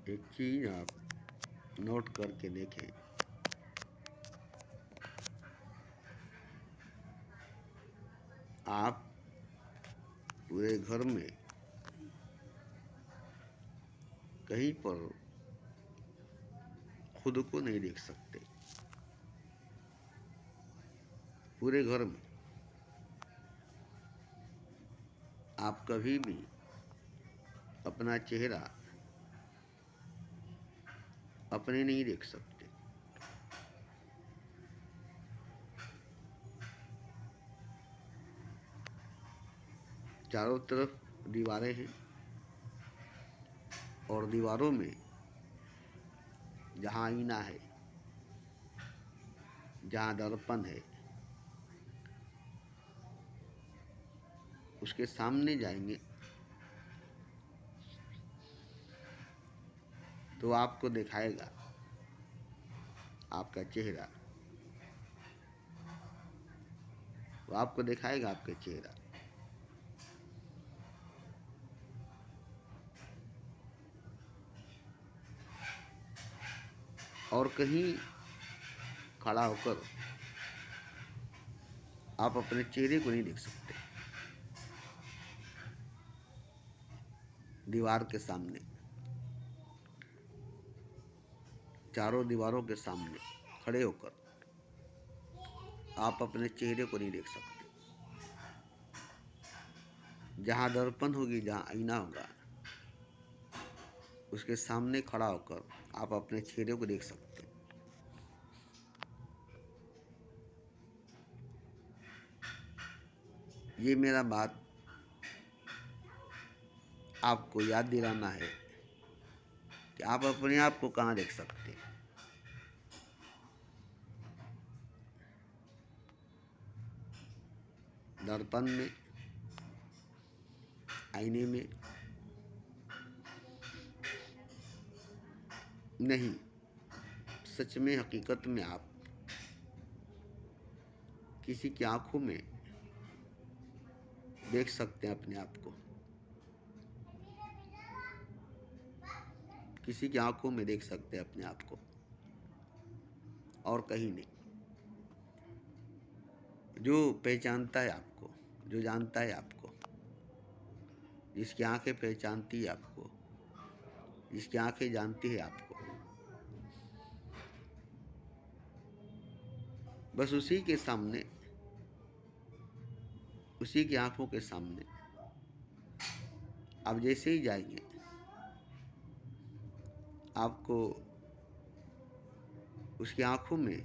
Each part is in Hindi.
एक चीज़ आप नोट करके देखें, आप पूरे घर में कहीं पर खुद को नहीं देख सकते। पूरे घर में आप कभी भी अपना चेहरा अपने नहीं देख सकते। चारों तरफ दीवारें हैं और दीवारों में जहाँ आईना है, जहाँ दर्पण है, उसके सामने जाएंगे तो आपको दिखाएगा आपका चेहरा। वो आपको दिखाएगा आपका चेहरा। और कहीं खड़ा होकर आप अपने चेहरे को नहीं देख सकते। दीवार के सामने, चारों दीवारों के सामने खड़े होकर आप अपने चेहरे को नहीं देख सकते। जहाँ दर्पण होगी, जहाँ आईना होगा, उसके सामने खड़ा होकर आप अपने चेहरे को देख सकते हैं। ये मेरा बात आपको याद दिलाना है कि आप अपने आप को कहाँ देख सकते हैं। दर्पण में, आईने में नहीं, सच में हकीकत में आप किसी की आंखों में देख सकते हैं अपने आप को। किसी की आंखों में देख सकते हैं अपने आप को, और कहीं नहीं। जो पहचानता है आपको, जो जानता है आपको, जिसकी आंखें पहचानती है आपको, जिसकी आंखें जानती है आपको, बस उसी के सामने, उसी की आंखों के सामने आप जैसे ही जाएंगे, आपको उसकी आंखों में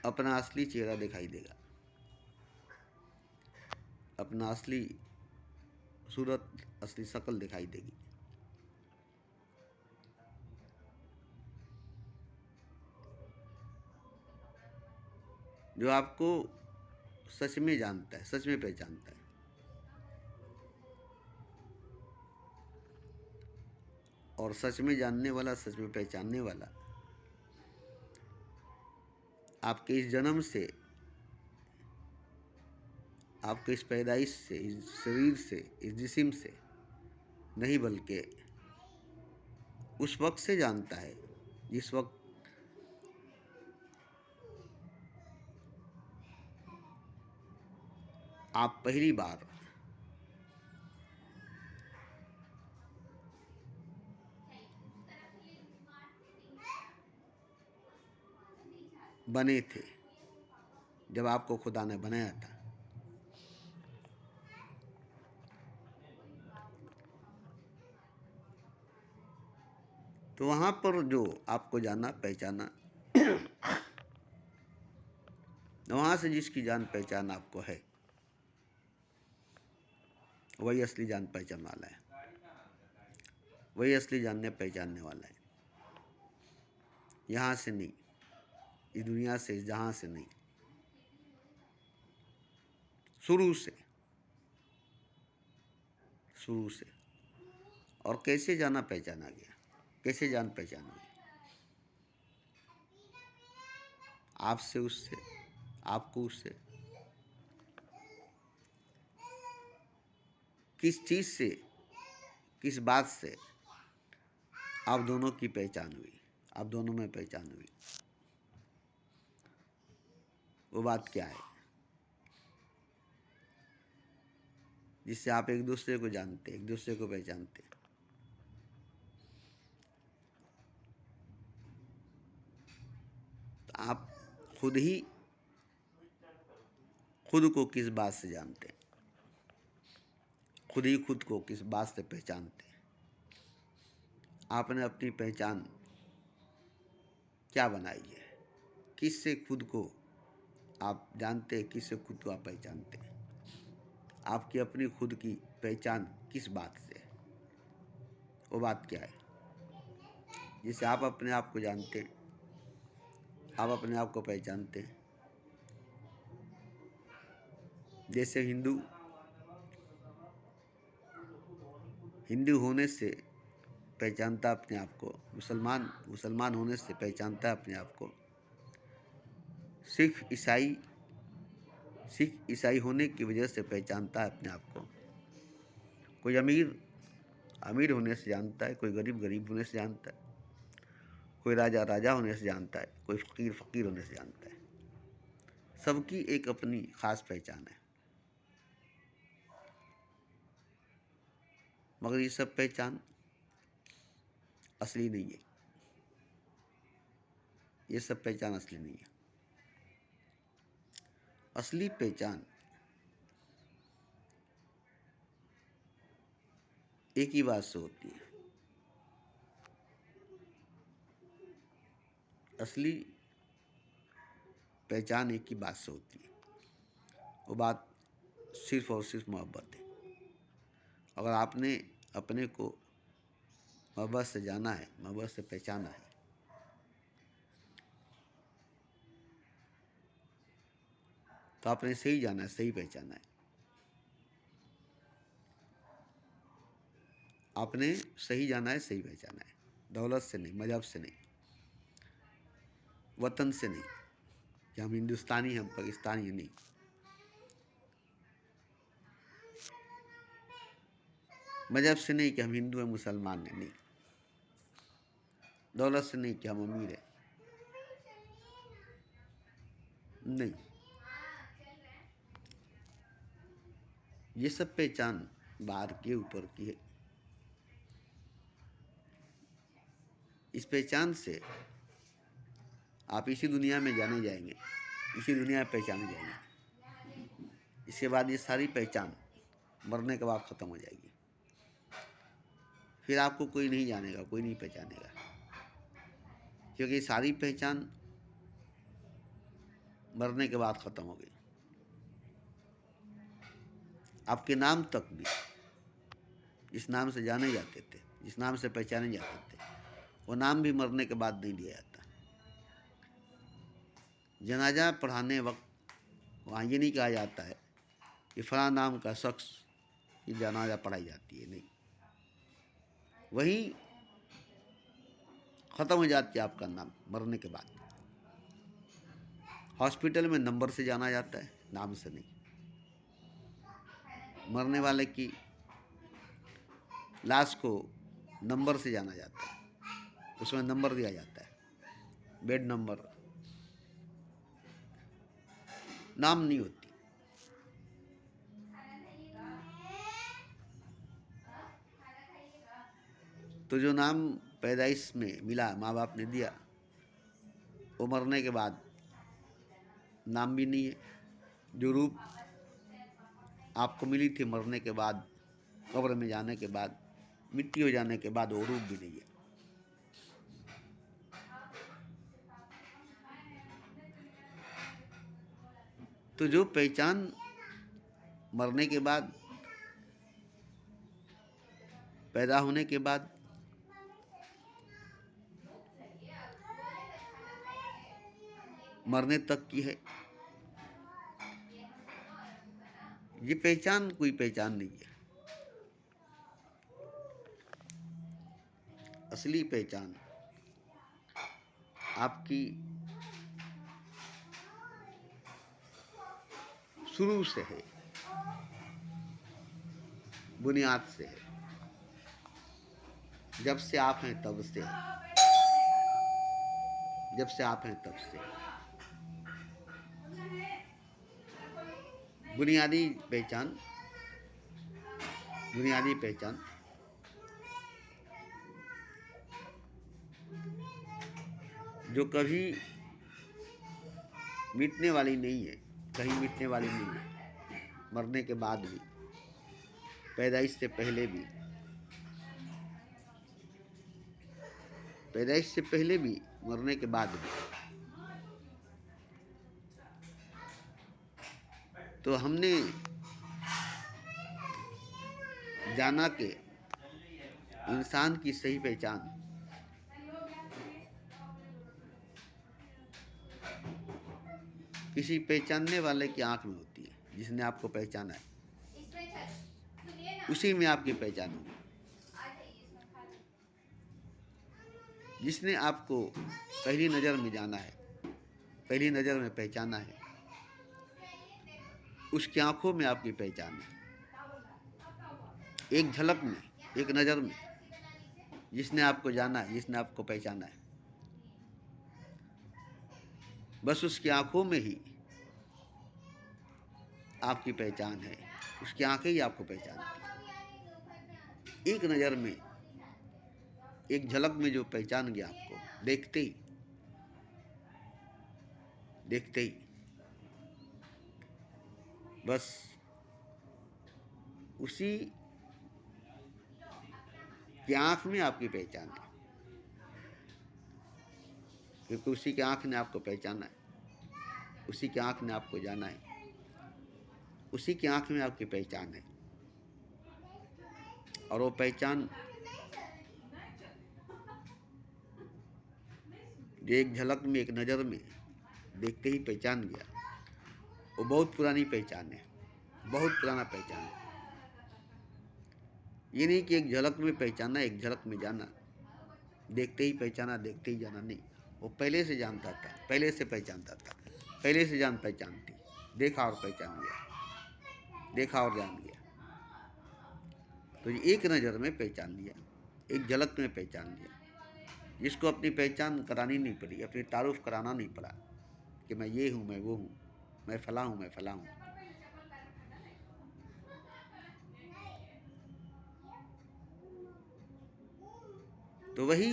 अपना असली चेहरा दिखाई देगा, अपना असली सूरत, असली शक्ल दिखाई देगी। जो आपको सच में जानता है, सच में पहचानता है। और सच में जानने वाला, सच में पहचानने वाला आपके इस जन्म से, आपके इस पैदाइश से, इस शरीर से, इस जिस्म से नहीं, बल्कि उस वक्त से जानता है जिस वक्त आप पहली बार बने थे, जब आपको खुदा ने बनाया था। तो वहाँ पर जो आपको जाना पहचाना, वहाँ से जिसकी जान पहचान आपको है, वही असली जान पहचान वाला है, वही असली जानने पहचानने वाला है। यहाँ से नहीं, इस दुनिया से, इस जहाँ से नहीं, शुरू से, शुरू से। और कैसे जाना पहचाना गया, कैसे जान पहचान हुई? आपसे उससे, आपको उससे। किस चीज़ से, किस बात से आप दोनों की पहचान हुई, आप दोनों में पहचान हुई, वो बात क्या है जिससे आप एक दूसरे को जानते, एक दूसरे को पहचानते। तो आप खुद ही खुद को किस बात से जानते हैं, खुद ही खुद को किस बात से पहचानते हैं। आपने अपनी पहचान क्या बनाई है, किससे खुद को आप जानते हैं, किससे खुद को आप पहचानते हैं। आपकी अपनी खुद की पहचान किस बात से है, वो बात क्या है जिससे आप अपने आप को जानते हैं, आप अपने आप को पहचानते हैं। जैसे हिंदू होने से पहचानता अपने आप को, मुसलमान होने से पहचानता है अपने आप को, सिख ईसाई होने की वजह से पहचानता है अपने आप को। कोई अमीर होने से जानता है, कोई गरीब होने से जानता है, कोई राजा होने से जानता है, कोई फकीर होने से जानता है। सबकी एक अपनी खास पहचान है, मगर ये सब पहचान असली नहीं है, ये सब पहचान असली नहीं है। असली पहचान एक ही बात से होती है। असली पहचान एक ही बात से होती है, वो बात सिर्फ और सिर्फ मोहब्बत है। अगर आपने अपने को मोहब्बत से जाना है, मोहब्बत से पहचाना है, तो आपने सही जाना है, सही पहचाना है। आपने सही जाना है, सही पहचाना है। दौलत से नहीं, मजहब से नहीं, वतन से नहीं कि हम हिंदुस्तानी हैं, हम पाकिस्तानी हैं, नहीं। मजहब से नहीं कि हम हिंदू हैं, मुसलमान हैं, नहीं। दौलत से नहीं कि हम अमीर हैं, नहीं। ये सब पहचान बाहर के ऊपर की है। इस पहचान से आप इसी दुनिया में जाने जाएंगे, इसी दुनिया में पहचाने जाएंगे। इसके बाद ये सारी पहचान मरने के बाद ख़त्म हो जाएगी। फिर आपको कोई नहीं जानेगा, कोई नहीं पहचानेगा, क्योंकि सारी पहचान मरने के बाद ख़त्म हो गई। आपके नाम तक भी जिस नाम से जाने जाते थे, जिस नाम से पहचाने जाते थे, वो नाम भी मरने के बाद नहीं लिया जाता। जनाजा पढ़ाने वक्त वहाँ ये नहीं कहा जाता है कि फला नाम का शख्स की जनाजा पढ़ाई जाती है, नहीं। वहीं ख़त्म हो जाती है आपका नाम मरने के बाद। हॉस्पिटल में नंबर से जाना जाता है, नाम से नहीं। मरने वाले की लाश को नंबर से जाना जाता है, उसमें नंबर दिया जाता है, बेड नंबर, नाम नहीं होती। तो जो नाम पैदाइश में मिला, माँ बाप ने दिया, वो मरने के बाद नाम भी नहीं है। जो रूप आपको मिली थी मरने के बाद, कब्र में जाने के बाद, मिट्टी हो जाने के बाद, वो रूप भी नहीं है। तो जो पहचान मरने के बाद, पैदा होने के बाद, मरने तक की है, ये पहचान कोई पहचान नहीं है। असली पहचान आपकी शुरू से है, बुनियाद से है, जब से आप हैं तब से है, जब से आप हैं तब से। बुनियादी पहचान, बुनियादी पहचान जो कभी मिटने वाली नहीं है, कहीं मिटने वाली नहीं है, मरने के बाद भी, पैदाइश से पहले भी, पैदाइश से पहले भी, मरने के बाद भी। तो हमने जाना कि इंसान की सही पहचान किसी पहचानने वाले की आंख में होती है। जिसने आपको पहचाना है उसी में आपकी पहचान होगी। जिसने आपको पहली नज़र में जाना है, पहली नज़र में पहचाना है, उसकी आंखों में आपकी पहचान है। एक झलक में, एक नज़र में जिसने आपको जाना है, जिसने आपको पहचाना है, बस उसकी आंखों में ही आपकी पहचान है। उसकी आंखें ही आपको पहचानती हैं। एक नज़र में, एक झलक में जो पहचान गया आपको, देखते ही, देखते ही, बस उसी की आंख में आपकी पहचान है, क्योंकि उसी की आंख ने आपको पहचाना है, उसी की आंख ने आपको जाना है, उसी की आंख में आपकी पहचान है। और वो पहचान जो एक झलक में, एक नज़र में देखते ही पहचान गया, वो बहुत पुरानी पहचान है, बहुत पुराना पहचान है। ये नहीं कि एक झलक में पहचाना, एक झलक में जाना, देखते ही पहचाना, देखते ही जाना, नहीं। वो पहले से जानता था, पहले से पहचानता था, पहले से जान पहचान थी। देखा और पहचान गया, देखा और जान गया। तो ये एक नज़र में पहचान लिया, एक झलक में पहचान लिया, जिसको अपनी पहचान करानी नहीं पड़ी, अपनी तारुफ कराना नहीं पड़ा कि मैं ये हूँ, मैं वो हूँ, मैं फला हूँ, मैं फला हूँ। तो वही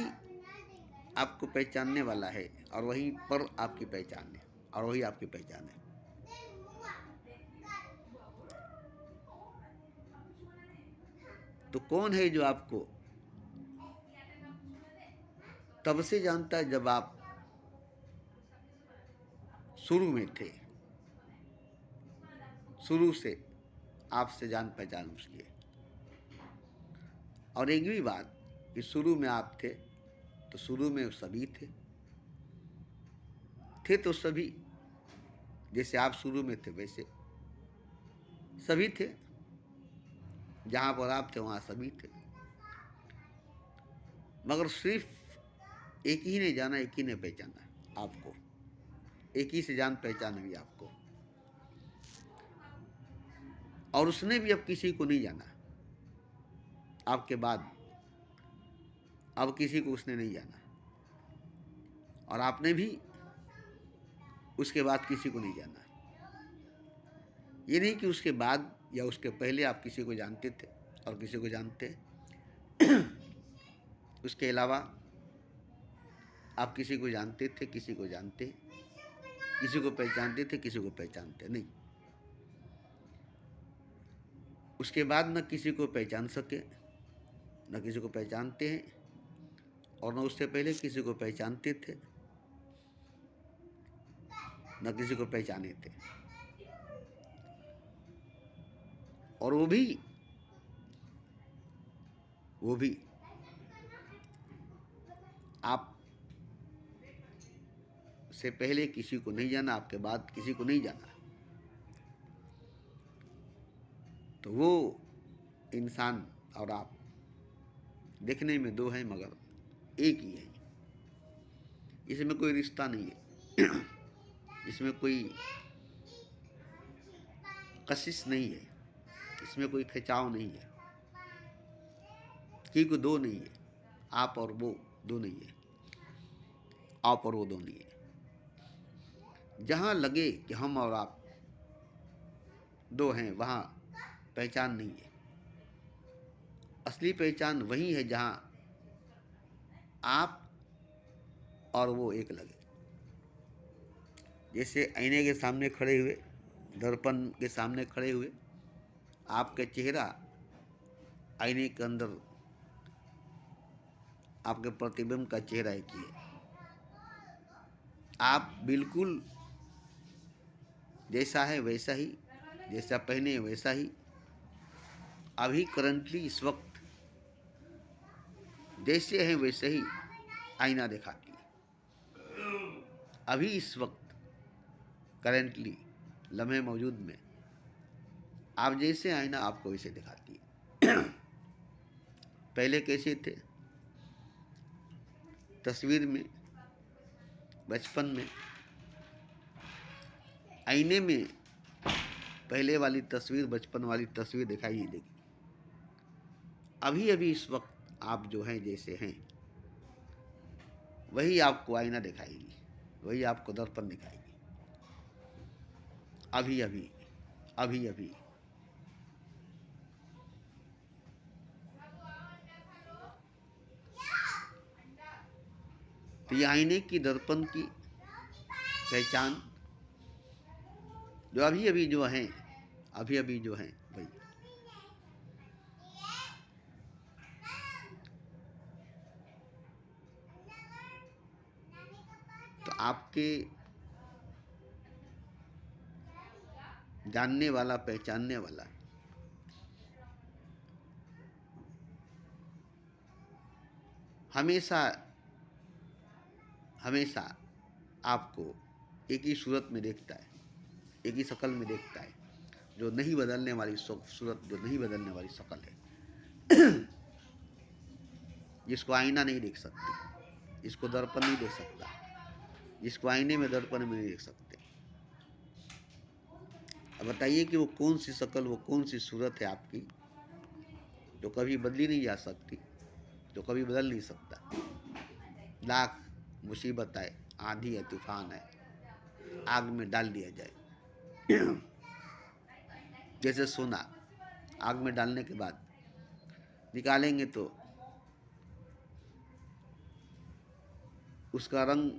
आपको पहचानने वाला है, और वहीं पर आपकी पहचान है, और वही आपकी पहचान है। तो कौन है जो आपको तब से जानता है जब आप शुरू में थे, शुरू से आपसे जान पहचान उसकी है। और एक भी बात कि शुरू में आप थे तो शुरू में सभी थे तो सभी, जैसे आप शुरू में थे वैसे सभी थे, जहाँ पर आप थे वहाँ सभी थे। मगर सिर्फ एक ही ने जाना, एक ही ने पहचाना आपको, एक ही से जान पहचान हुई आपको। और उसने भी अब किसी को नहीं जाना आपके बाद, अब किसी को उसने नहीं जाना, और आपने भी उसके बाद किसी को नहीं जाना। ये नहीं कि उसके बाद या उसके पहले आप किसी को जानते थे और किसी को जानते उसके अलावा आप किसी को जानते थे, किसी को जानते, किसी को पहचानते थे, किसी को पहचानते नहीं। उसके बाद न किसी को पहचान सके, न किसी को पहचानते हैं, और न उससे पहले किसी को पहचानते थे, न किसी को पहचाने थे। और वो भी आप से पहले किसी को नहीं जाना, आपके बाद किसी को नहीं जाना। तो वो इंसान और आप देखने में दो हैं मगर एक ही है। इसमें कोई रिश्ता नहीं है, इसमें कोई कशिश नहीं है, इसमें कोई खिंचाव नहीं है। क्योंकि दो नहीं है, आप और वो दो नहीं है, आप और वो दो नहीं है। जहाँ लगे कि हम और आप दो हैं, वहाँ पहचान नहीं है। असली पहचान वही है जहाँ आप और वो एक लगे। जैसे आईने के सामने खड़े हुए, दर्पण के सामने खड़े हुए, आपका चेहरा आईने के अंदर आपके प्रतिबिंब का चेहरा एक ही है। आप बिल्कुल जैसा है वैसा ही, जैसा पहने वैसा ही अभी करंटली इस वक्त जैसे हैं वैसे ही आईना दिखाती है। अभी इस वक्त करंटली लम्हे मौजूद में आप जैसे आईना आपको वैसे दिखाती है। पहले कैसे थे? तस्वीर में, बचपन में आईने में पहले वाली तस्वीर, बचपन वाली तस्वीर दिखाई नहीं देगी। अभी अभी इस वक्त आप जो हैं जैसे हैं वही आपको आईना दिखाएगी, वही आपको दर्पण दिखाएगी। अभी अभी अभी अभी तो ये आईने की, दर्पण की पहचान जो अभी अभी जो हैं, अभी अभी जो हैं भाई, तो आपके जानने वाला, पहचानने वाला हमेशा हमेशा आपको एक ही सूरत में देखता है, एक ही शक्ल में देखता है, जो नहीं बदलने वाली सूरत, जो नहीं बदलने वाली शक्ल है, जिसको आईना नहीं देख सकती, जिसको दर्पण नहीं देख सकता, जिसको आईने में, दर्पण में नहीं देख सकते। अब बताइए कि वो कौन सी शक्ल, वो कौन सी सूरत है आपकी जो कभी बदली नहीं जा सकती, जो कभी बदल नहीं सकता। लाख मुसीबत आए, आंधी है, तूफान है, आग में डाल दिया जाए, जैसे सोना आग में डालने के बाद निकालेंगे तो उसका रंग,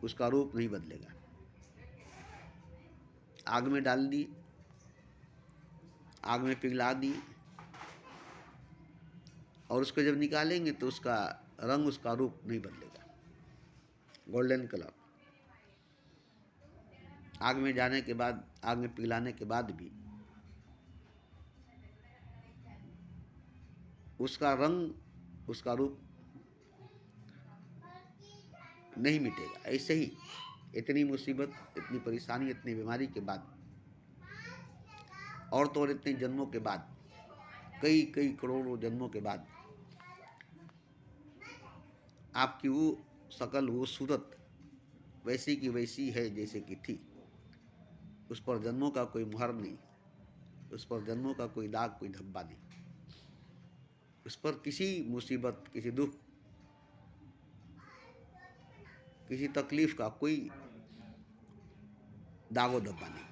उसका रूप नहीं बदलेगा। आग में डाल दी, आग में पिघला दी, और उसको जब निकालेंगे तो उसका रंग, उसका रूप नहीं बदलेगा। गोल्डन कलर आग में जाने के बाद, आग में पिघलाने के बाद भी उसका रंग, उसका रूप नहीं मिटेगा। ऐसे ही इतनी मुसीबत, इतनी परेशानी, इतनी बीमारी के बाद, और तो और इतने जन्मों के बाद, कई कई करोड़ों जन्मों के बाद आपकी वो शक्ल, वो सूरत वैसी की वैसी है जैसे कि थी। उस पर जन्मों का कोई मुहर नहीं, उस पर जन्मों का कोई दाग, कोई धब्बा नहीं, उस पर किसी मुसीबत, किसी दुख, किसी तकलीफ का कोई दागो धब्बा नहीं।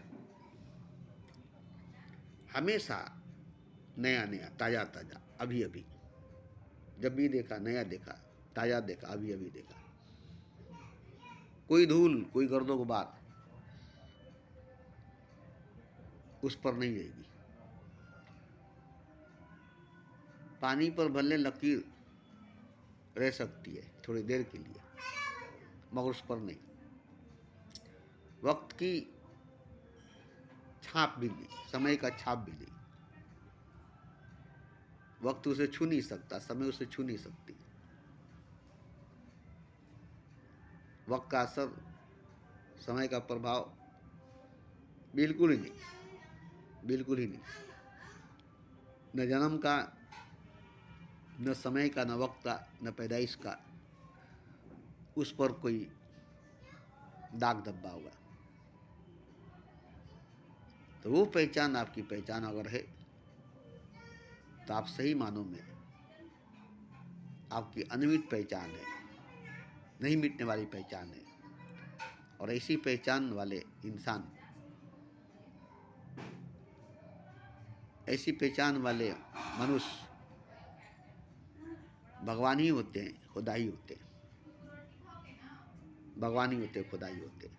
हमेशा नया नया, ताज़ा ताज़ा, अभी अभी, जब भी देखा नया देखा, ताज़ा देखा, अभी अभी देखा। कोई धूल, कोई गर्दो गुबार उस पर नहीं रहेगी। पानी पर भले लकीर रह सकती है थोड़ी देर के लिए, मगर उस पर नहीं। वक्त की छाप भी नहीं, समय का छाप भी नहीं। वक्त उसे छू नहीं सकता, समय उसे छू नहीं सकती। वक्त का असर, समय का प्रभाव बिल्कुल ही नहीं, बिल्कुल ही नहीं। न जन्म का, न समय का, न वक्त का, न पैदाइश का उस पर कोई दाग धब्बा होगा। तो वो पहचान, आपकी पहचान अगर है तो आप सही मानों में आपकी अनमिट पहचान है, नहीं मिटने वाली पहचान है। और ऐसी पहचान वाले इंसान, ऐसी पहचान वाले मनुष्य भगवान ही होते हैं, खुदा ही होते हैं। भगवान ही होते, खुदा ही होते।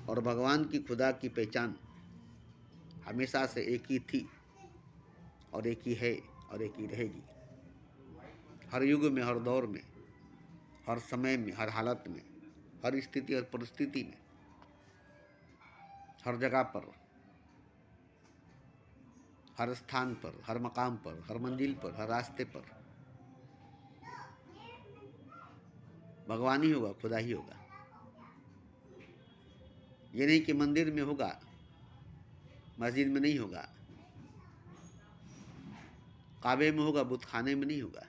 और भगवान की, खुदा की पहचान हमेशा से एक ही थी और एक ही है और एक ही रहेगी। हर युग में, हर दौर में, हर समय में, हर हालत में, हर स्थिति और परिस्थिति में, हर जगह पर, हर स्थान पर, हर मकाम पर, हर मंजिल पर, हर रास्ते पर भगवान ही होगा, खुदा ही होगा। ये नहीं कि मंदिर में होगा, मस्जिद में नहीं होगा, काबे में होगा, बुत खाने में नहीं होगा।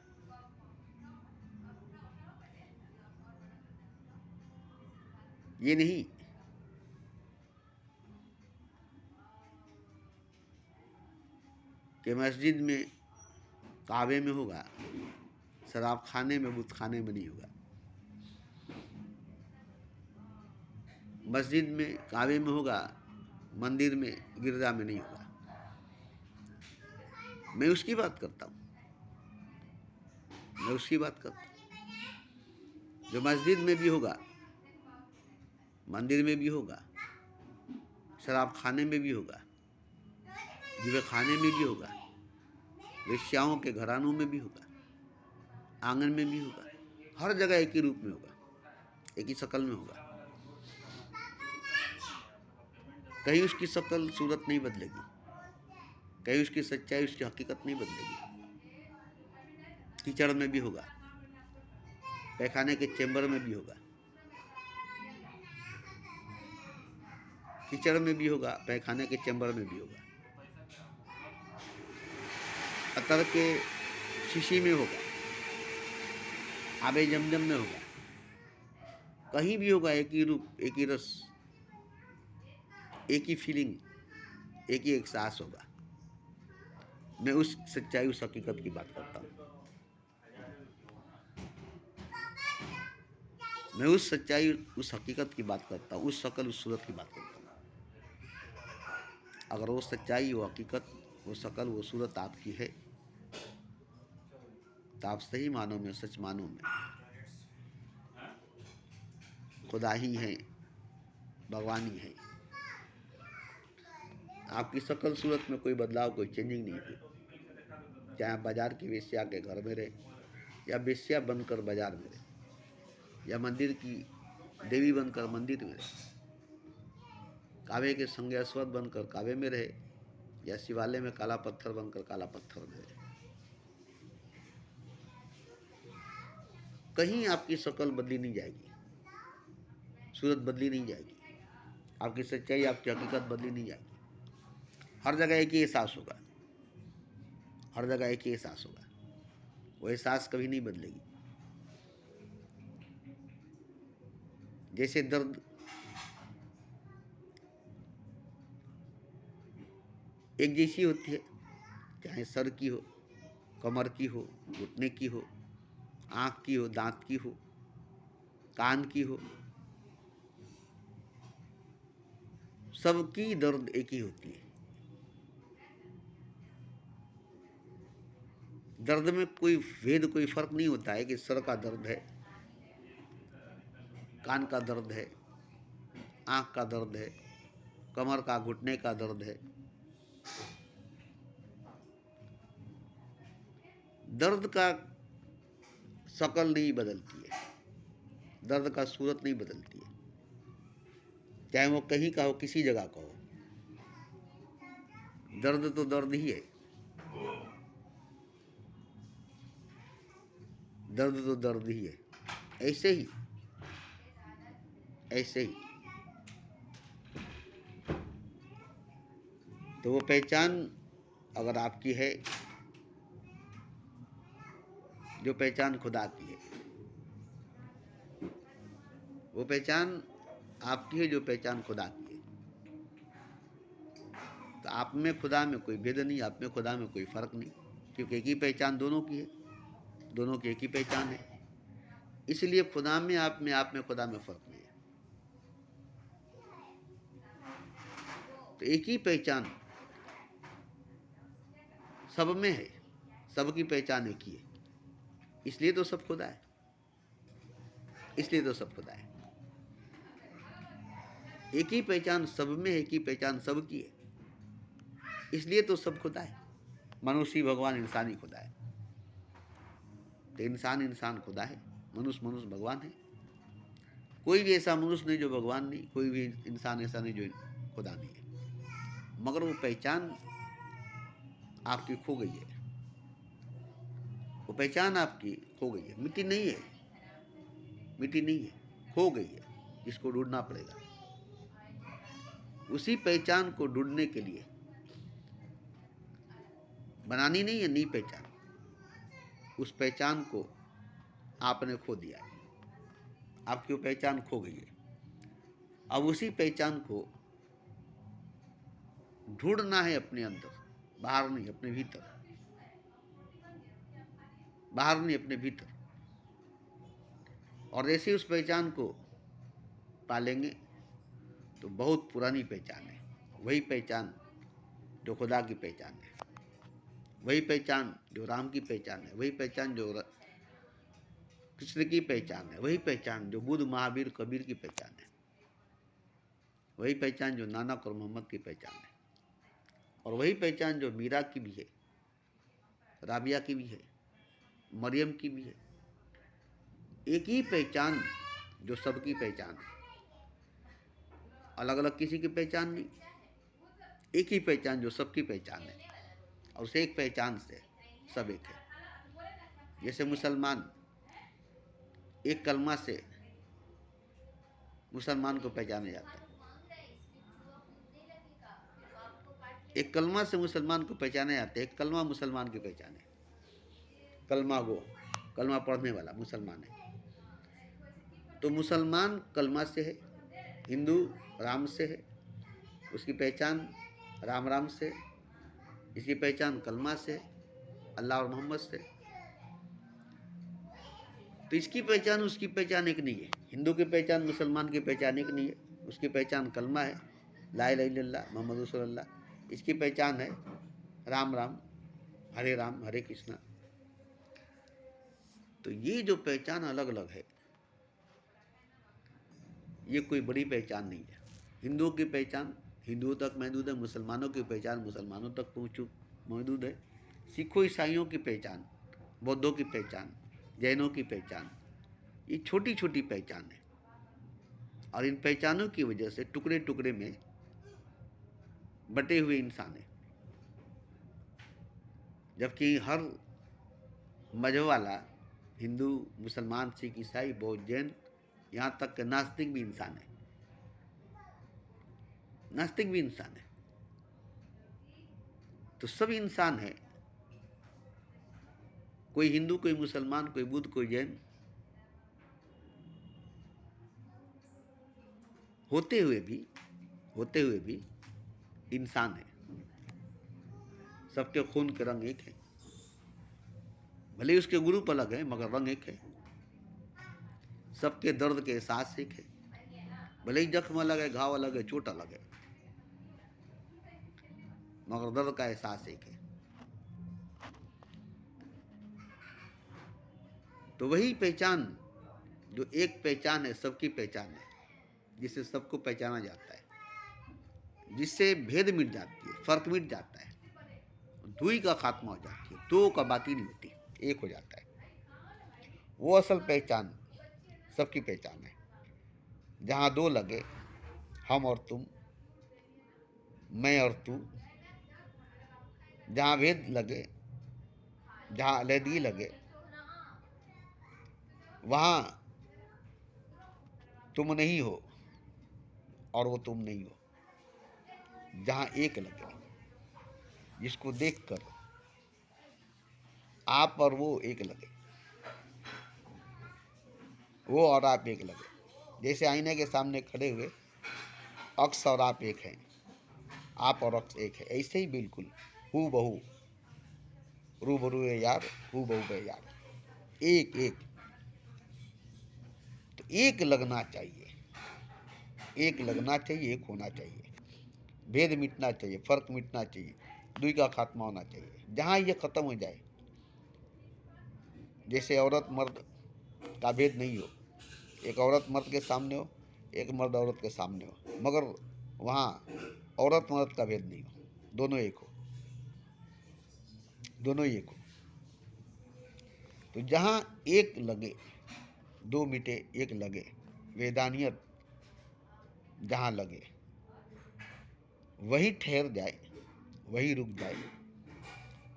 ये नहीं कि मस्जिद में, काबे में होगा, शराब खाने में, बुत खाने में नहीं होगा। मस्जिद में, काबे में होगा, मंदिर में, गिरजा में नहीं होगा। मैं उसकी बात करता हूँ, मैं उसकी बात करता हूँ जो मस्जिद में भी होगा, मंदिर में भी होगा, शराब खाने में भी होगा, जुए खाने में भी होगा, वेश्याओं के घरानों में भी होगा, आंगन में भी होगा। हर जगह एक ही रूप में होगा, एक ही शक्ल में होगा। कहीं उसकी शक्ल सूरत नहीं बदलेगी, कहीं उसकी सच्चाई, उसकी हकीकत नहीं बदलेगी। कीचड़ में भी होगा, पैखाने के चेंबर में भी होगा, कीचड़ में भी होगा, पैखाने के चेंबर में भी होगा, अतर के शीशी में होगा, आबे जमजम में होगा, कहीं भी होगा। एक ही रूप, एक ही रस, एक ही फीलिंग, एक ही एहसास होगा। मैं उस सच्चाई, उस हकीकत की बात करता हूँ। मैं उस सच्चाई, उस हकीकत की बात करता हूँ, उस शक्ल, उस सूरत की बात करता हूँ। अगर वो सच्चाई, वो हकीकत, वो शक्ल, वो सूरत आपकी है तो आप सही मानों में, सच मानों में खुदा ही है, भगवान ही है। आपकी शक्ल सूरत में कोई बदलाव, कोई चेंजिंग नहीं हुई। चाहे आप बाजार की वेश्या के घर में रहे, या वेश्या बनकर बाजार में रहे, या मंदिर की देवी बनकर मंदिर में रहे, काबे के संगे अश्वत्थ बनकर काबे में रहे, या शिवालय में काला पत्थर बनकर काला पत्थर में रहे, कहीं आपकी शक्ल बदली नहीं जाएगी, सूरत बदली नहीं जाएगी, आपकी सच्चाई, आपकी हकीकत बदली नहीं जाएगी। हर जगह एक ही एहसास होगा, हर जगह एक ही एहसास होगा। वो एहसास कभी नहीं बदलेगी। जैसे दर्द एक जैसी होती है, चाहे सर की हो, कमर की हो, घुटने की हो, आँख की हो, दांत की हो, कान की हो, सबकी दर्द एक ही होती है। दर्द में कोई भेद, कोई फर्क नहीं होता है कि सर का दर्द है, कान का दर्द है, आँख का दर्द है, कमर का, घुटने का दर्द है। दर्द का शक्ल नहीं बदलती है, दर्द का सूरत नहीं बदलती है, चाहे वो कहीं का हो, किसी जगह का हो। दर्द तो दर्द ही है, दर्द तो दर्द ही है। ऐसे ही, ऐसे ही तो वो पहचान अगर आपकी है, जो पहचान खुदा की है, वो पहचान आपकी है, जो पहचान खुदा की है, तो आप में खुदा में कोई भेद नहीं, आप में खुदा में कोई फर्क नहीं। क्योंकि एक ही पहचान दोनों की है, दोनों की एक ही पहचान है। इसलिए खुदा में, आप में खुदा में फर्क नहीं है। तो एक ही पहचान सब में है, सबकी पहचान एक ही है। इसलिए तो सब खुदा है, इसलिए तो सब खुदा है। एक ही पहचान सब में है, एक ही पहचान सबकी है, इसलिए तो सब खुदा है। मनुष्य भगवान, इंसान ही खुदा है। तो इंसान खुदा है, मनुष्य भगवान है। कोई भी ऐसा मनुष्य नहीं जो भगवान नहीं, कोई भी इंसान ऐसा नहीं जो खुदा नहीं है। मगर वो पहचान आपकी खो गई है, वो पहचान आपकी खो गई है। मिट्टी नहीं है, मिट्टी नहीं है, खो गई है, इसको ढूंढना पड़ेगा। उसी पहचान को ढूंढने के लिए बनानी नहीं है नई पहचान, उस पहचान को आपने खो दिया है, आपकी वो पहचान खो गई है। अब उसी पहचान को ढूंढना है अपने अंदर, बाहर नहीं, अपने भीतर, बाहर नहीं, अपने भीतर। और ऐसे उस पहचान को पालेंगे तो बहुत पुरानी पहचान है, वही पहचान जो खुदा की पहचान है, वही पहचान जो राम की पहचान है, वही पहचान जो कृष्ण की पहचान है, वही पहचान जो बुद्ध, महावीर, कबीर की पहचान है, वही पहचान जो नानक और मोहम्मद की पहचान है, और वही पहचान जो मीरा की भी है, राबिया की भी है, मरियम की भी है। एक ही पहचान जो सबकी पहचान है, अलग अलग किसी की पहचान नहीं, एक ही पहचान जो सबकी पहचान है, और उस एक पहचान से सब एक है। जैसे मुसलमान एक कलमा से मुसलमान को पहचाना जाता है, एक कलमा से मुसलमान को पहचाना जाता है, एक कलमा मुसलमान की पहचान है। कलमा गो, कलमा पढ़ने वाला मुसलमान है। तो मुसलमान कलमा से है, हिंदू राम से है, उसकी पहचान राम राम से, इसकी पहचान कलमा से, अल्लाह और मोहम्मद से। तो इसकी पहचान उसकी पहचान एक नहीं है। हिंदू की पहचान मुसलमान की पहचान एक नहीं है, उसकी पहचान कलमा है, ला इलाहा इल्लल्लाह मोहम्मद रसूलुल्लाह। इसकी पहचान है राम राम, हरे राम हरे कृष्णा। तो ये जो पहचान अलग अलग है, ये कोई बड़ी पहचान नहीं है। हिंदुओं की पहचान हिंदुओं तक महदूद है, मुसलमानों की पहचान मुसलमानों तक महदूद है, सिखों ईसाइयों की पहचान, बौद्धों की पहचान, जैनों की पहचान, ये छोटी छोटी पहचान है। और इन पहचानों की वजह से टुकड़े टुकड़े में बटे हुए इंसान है। जबकि हर मजहब वाला, हिंदू, मुसलमान, सिख, ईसाई, बौद्ध, जैन, यहाँ तक कि नास्तिक भी इंसान है, नास्तिक भी इंसान है। तो सब इंसान है, कोई हिंदू, कोई मुसलमान, कोई बुद्ध, कोई जैन होते हुए भी इंसान है। सबके खून के रंग एक है, भले ही उसके ग्रुप अलग है मगर रंग एक है। सबके दर्द के एहसास एक है, भले ही जख्म अलग है, घाव अलग है, चोट अलग है, मगर दर्द का एहसास एक है। तो वही पहचान जो एक पहचान है, सबकी पहचान है, जिससे सबको पहचाना जाता है, जिससे भेद मिट जाती है, फर्क मिट जाता है, दुई का खात्मा हो जाती है, दो का बात ही नहीं होती, एक हो जाता है। वो असल पहचान सबकी पहचान है, जहाँ दो लगे, हम और तुम, मैं और तू, जहाँ भेद लगे, जहाँ अलहदगी लगे, वहाँ तुम नहीं हो और वो तुम नहीं हो। जहाँ एक लगे, जिसको देखकर आप और वो एक लगे, वो और आप एक लगे। जैसे आईने के सामने खड़े हुए अक्स और आप एक हैं, आप और अक्स एक है, ऐसे ही बिल्कुल हूबहू रूबरू है यार, हू बहू है यार, एक एक। तो एक लगना चाहिए, एक लगना चाहिए, एक होना चाहिए, भेद मिटना चाहिए, फर्क मिटना चाहिए, दुई का खात्मा होना चाहिए। जहाँ ये खत्म हो जाए, जैसे औरत मर्द का भेद नहीं हो, एक औरत मर्द के सामने हो, एक मर्द औरत के सामने हो, मगर वहाँ औरत मर्द का भेद नहीं हो, दोनों एक हो, दोनों एक हो। तो जहाँ एक लगे, दो मिटे एक लगे, वेदानियत जहाँ लगे वही ठहर जाए, वही रुक जाए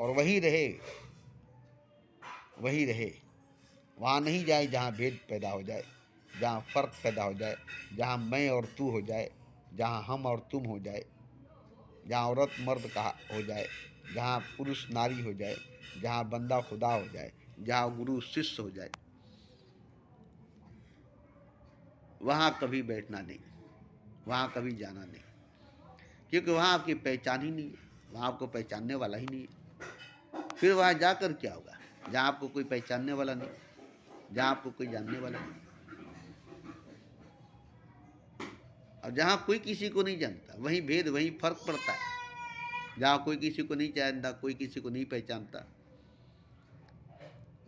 और वही रहे, वही रहे। वहाँ नहीं जाए जहाँ भेद पैदा हो जाए, जहाँ फर्क पैदा हो जाए, जहाँ मैं और तू हो जाए, जहाँ हम और तुम हो जाए, जहाँ औरत मर्द का हो जाए, जहाँ पुरुष नारी हो जाए, जहाँ बंदा खुदा हो जाए, जहाँ गुरु शिष्य हो जाए, वहाँ कभी बैठना नहीं, वहाँ कभी जाना नहीं, क्योंकि वहाँ आपकी पहचान ही नहीं है, वहाँ आपको पहचानने वाला ही नहीं है। फिर वहाँ जाकर क्या होगा, जहाँ आपको कोई पहचानने वाला नहीं, जहाँ आपको कोई जानने वाला नहीं, और जहाँ कोई किसी को नहीं जानता, वहीं भेद, वहीं फर्क पड़ता है। जहाँ कोई किसी को नहीं जानता, कोई किसी को नहीं पहचानता,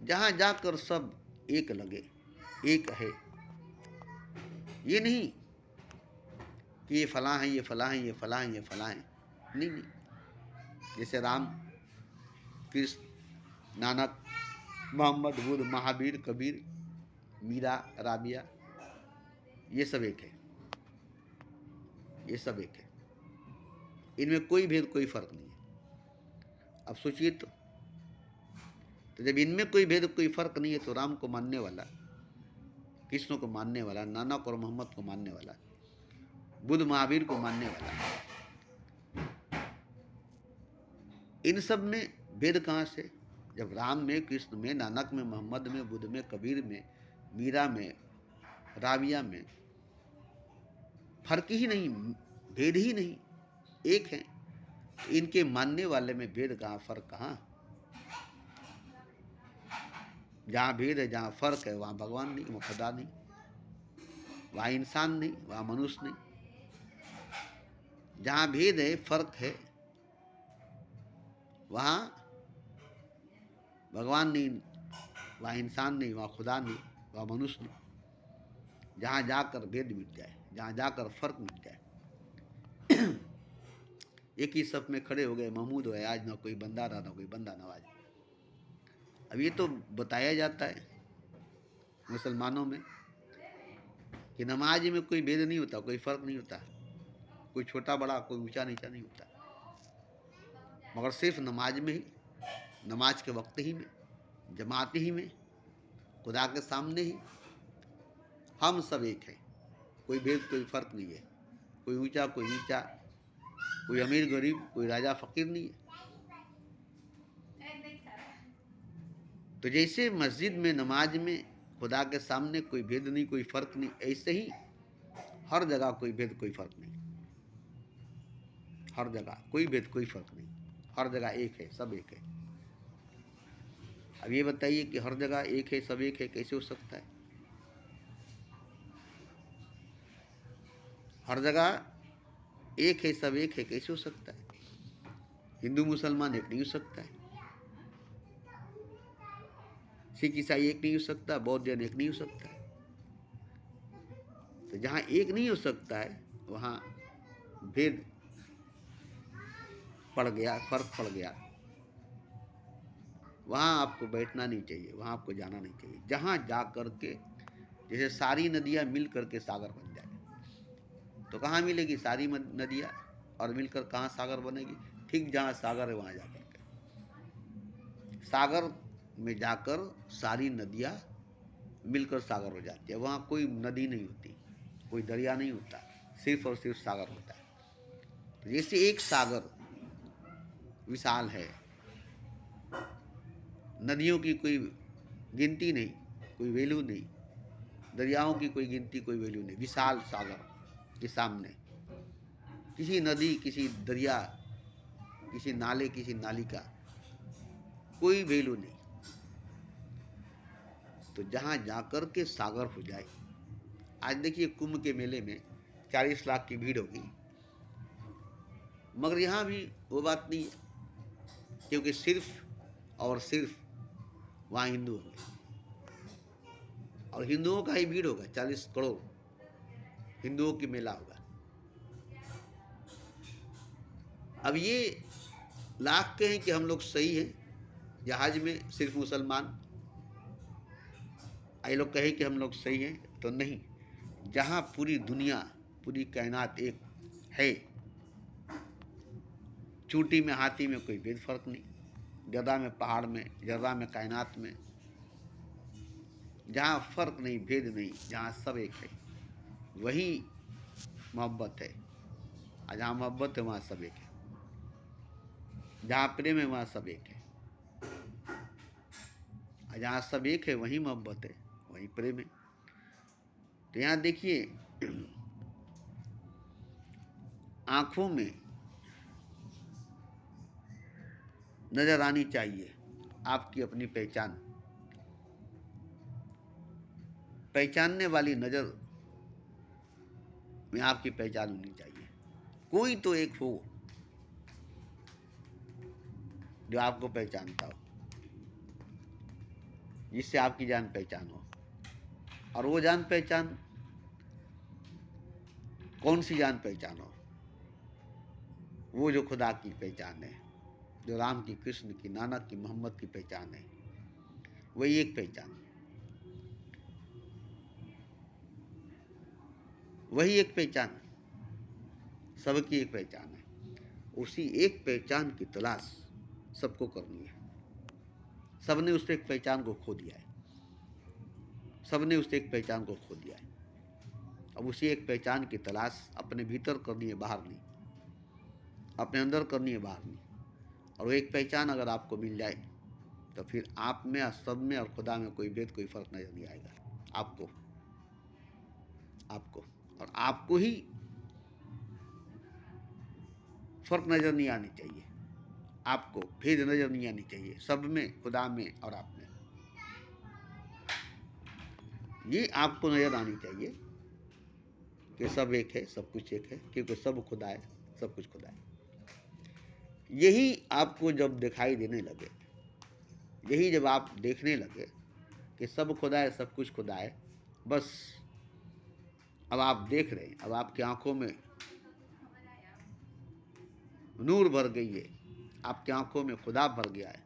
जहाँ जाकर सब एक लगे, एक है। ये नहीं कि ये फलां है, ये फलां है, ये फलां है, ये फलां है, नहीं नहीं। जैसे राम, कृष्ण, नानक, मोहम्मद, बुद्ध, महावीर, कबीर, मीरा, राबिया, ये सब एक है, ये सब एक है, इनमें कोई भेद, कोई फर्क नहीं है। अब सोचिए तो जब इनमें कोई भेद, कोई फर्क नहीं है, तो राम को मानने वाला, कृष्ण को मानने वाला, नानक और मोहम्मद को मानने वाला, बुद्ध महावीर को मानने वाला, इन सब में भेद कहाँ से? जब राम में, कृष्ण में, नानक में, मोहम्मद में, बुद्ध में, कबीर में, मीरा में, राबिया में फर्क ही नहीं, भेद ही नहीं, एक है। इनके मानने वाले में भेद कहाँ, फर्क कहाँ? जहाँ भेद है, जहाँ फर्क है, वहाँ भगवान नहीं, वहाँ खुदा नहीं, वहाँ इंसान नहीं, वहाँ मनुष्य नहीं। जहाँ भेद है, फर्क है, वहाँ भगवान नहीं, वहाँ इंसान नहीं, वहाँ खुदा नहीं, वहाँ मनुष्य नहीं। जहाँ जाकर भेद मिट जाए, जहाँ जाकर फर्क मिट जाए। एक ही सफ में खड़े हो गए, महमूद हो आज, ना कोई बंदा रहा, ना कोई बंदा नवाज। अब ये तो बताया जाता है मुसलमानों में कि नमाज में कोई भेद नहीं होता, कोई फर्क नहीं होता, कोई छोटा बड़ा, कोई ऊंचा नीचा नहीं होता, मगर सिर्फ नमाज में ही, नमाज के वक्त ही में, जमात ही में, खुदा के सामने ही हम सब एक हैं, कोई भेद, कोई फर्क नहीं है, कोई ऊंचा, कोई नीचा, कोई अमीर गरीब, कोई राजा फकीर नहीं है। तो जैसे मस्जिद में, नमाज में, खुदा के सामने कोई भेद नहीं, कोई फर्क नहीं, ऐसे ही हर जगह कोई भेद, कोई फर्क नहीं, हर जगह कोई भेद, कोई फर्क नहीं, हर जगह एक है, सब एक है। अब ये बताइए कि हर जगह एक है, सब एक है, कैसे हो सकता है? हर जगह एक है, सब एक है, कैसे हो सकता है? हिंदू मुसलमान एक नहीं हो सकता है, सिख ईसाई एक नहीं हो सकता, बौद्ध जैन एक नहीं हो सकता है। तो जहाँ एक नहीं हो सकता है, वहाँ भेद पड़ गया, फर्क पड़ गया, वहाँ आपको बैठना नहीं चाहिए, वहाँ आपको जाना नहीं चाहिए। जहाँ जा कर के, जैसे सारी नदियाँ मिल करके सागर बन जाए, तो कहाँ मिलेगी सारी नदियाँ और मिलकर कहाँ सागर बनेगी? ठीक जहाँ सागर है वहाँ जाकर के, सागर में जाकर सारी नदियाँ मिलकर सागर हो जाती है। वहाँ कोई नदी नहीं होती, कोई दरिया नहीं होता, सिर्फ और सिर्फ सागर होता है। तो जैसे एक सागर विशाल है, नदियों की कोई गिनती नहीं, कोई वैल्यू नहीं, दरियाओं की कोई गिनती, कोई वैल्यू नहीं, विशाल सागर के सामने किसी नदी, किसी दरिया, किसी नाले, किसी नाली का कोई वैल्यू नहीं। तो जहाँ जाकर के सागर हो जाए। आज देखिए कुंभ के मेले में 40 लाख की भीड़ होगी, मगर यहाँ भी वो बात नहीं है, क्योंकि सिर्फ और सिर्फ वहाँ हिंदू होंगे और हिंदुओं का ही भीड़ होगा। 40 करोड़ हिंदुओं की मेला होगा। अब ये लाख के हैं कि हम लोग सही हैं, जहाज में सिर्फ मुसलमान, ये लोग कहें कि हम लोग सही हैं, तो नहीं। जहाँ पूरी दुनिया, पूरी कायनात एक है, चूटी में हाथी में कोई भेद फर्क नहीं, गदा में पहाड़ में, जर्रा में कायनात में, जहाँ फर्क नहीं, भेद नहीं, जहाँ सब एक है, वही मोहब्बत है। और जहाँ मोहब्बत है वहाँ सब एक है, जहाँ प्रेम है वहाँ सब एक है, और जहाँ सब एक है वही मोहब्बत है, वही प्रेम है। तो यहाँ देखिए आंखों में नजर आनी चाहिए आपकी अपनी पहचान, पहचानने वाली नजर में आपकी पहचान होनी चाहिए। कोई तो एक हो जो आपको पहचानता हो, जिससे आपकी जान पहचान हो। और वो जान पहचान कौन सी जान पहचान हो? वो जो खुदा की पहचान है, जो राम की, कृष्ण की, नानक की, मोहम्मद की पहचान है, वही एक पहचान, वही एक पहचान, सबकी एक पहचान है। उसी एक पहचान की तलाश सबको करनी है। सबने उस एक पहचान को खो दिया है, सबने उस एक पहचान को खो दिया है। अब उसी एक पहचान की तलाश अपने भीतर करनी है, बाहर नहीं, अपने अंदर करनी है, बाहर नहीं। और वो एक पहचान अगर आपको मिल जाए तो फिर आप में और सब में और खुदा में कोई भेद, कोई फर्क नजर नहीं आएगा आपको। और आपको ही फर्क नजर नहीं आनी चाहिए, आपको भेद नजर नहीं आनी चाहिए, सब में, खुदा में और आप में। ये आपको नजर आनी चाहिए कि सब एक है, सब कुछ एक है, क्योंकि सब खुदा है, सब कुछ खुदा है। यही आपको जब दिखाई देने लगे, यही जब आप देखने लगे कि सब खुदा है, सब कुछ खुदा है, बस अब आप देख रहे हैं, अब आपकी आंखों में नूर भर गई है, आपकी आंखों में खुदा भर गया है,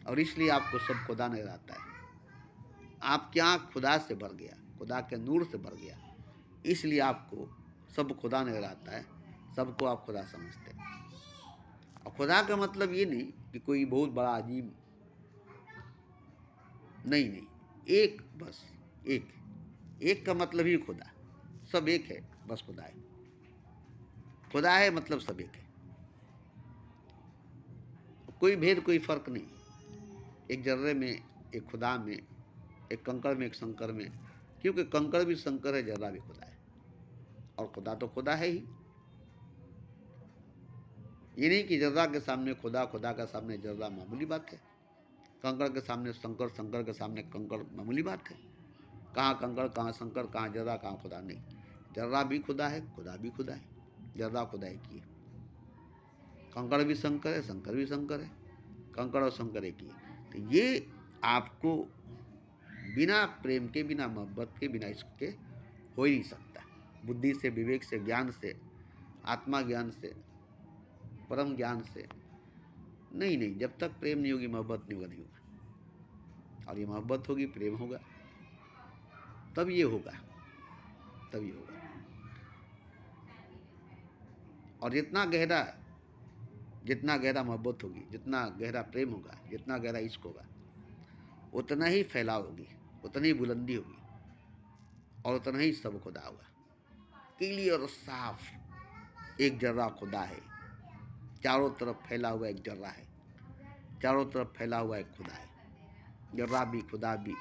और इसलिए आपको सब खुदा नजर आता है। आपकी आंख खुदा से भर गया, खुदा के नूर से भर गया, इसलिए आपको सब खुदा नजर आता है, सबको आप खुदा समझते हैं। और खुदा का मतलब ये नहीं कि कोई बहुत बड़ा अजीब, नहीं, एक, बस एक का मतलब ही खुदा, सब एक है, बस खुदा है। खुदा है मतलब सब एक है, कोई भेद, कोई फर्क नहीं। एक जर्रे में, एक खुदा में, एक कंकड़ में, एक शंकर में, क्योंकि कंकड़ भी शंकर है, जर्रा भी खुदा है, और खुदा तो खुदा है ही। ये नहीं कि जर्रा के सामने खुदा, खुदा के सामने जर्रा मामूली बात है, कंकड़ के सामने शंकर, शंकर के सामने कंकड़ मामूली बात है। कहाँ कंकड़, कहाँ शंकर, कहाँ जर्रा, कहाँ खुदा? नहीं, जर्रा भी खुदा है, खुदा भी खुदा है, जर्रा खुदा एक ही है। कंकड़ भी शंकर है, शंकर भी शंकर है, कंकड़ और शंकर एक ही है। तो ये आपको बिना प्रेम के, बिना मोहब्बत के, बिना इश्क के हो ही नहीं सकता। बुद्धि से, विवेक से, ज्ञान से, आत्मा ज्ञान से, परम ज्ञान से नहीं, जब तक प्रेम नहीं होगी, मोहब्बत नहीं होगा। और ये मोहब्बत होगी, प्रेम होगा, तब ये होगा। और जितना गहरा मोहब्बत होगी, जितना गहरा प्रेम होगा, जितना गहरा इश्क होगा, उतना ही फैलाव होगी, उतनी ही बुलंदी होगी, और उतना ही सब खुदा होगा। क्लियर और साफ एक जर्रा खुदा है, चारों तरफ फैला हुआ एक जर्रा है, चारों तरफ फैला हुआ एक खुदा है। जर्रा भी, खुदा भी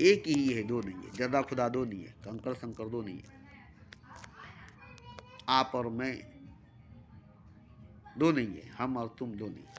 एक ही है, दो नहीं है। जर्रा खुदा दो नहीं है, कंकड़ शंकर दो नहीं है, आप और मैं दो नहीं है, हम और तुम दो नहीं है।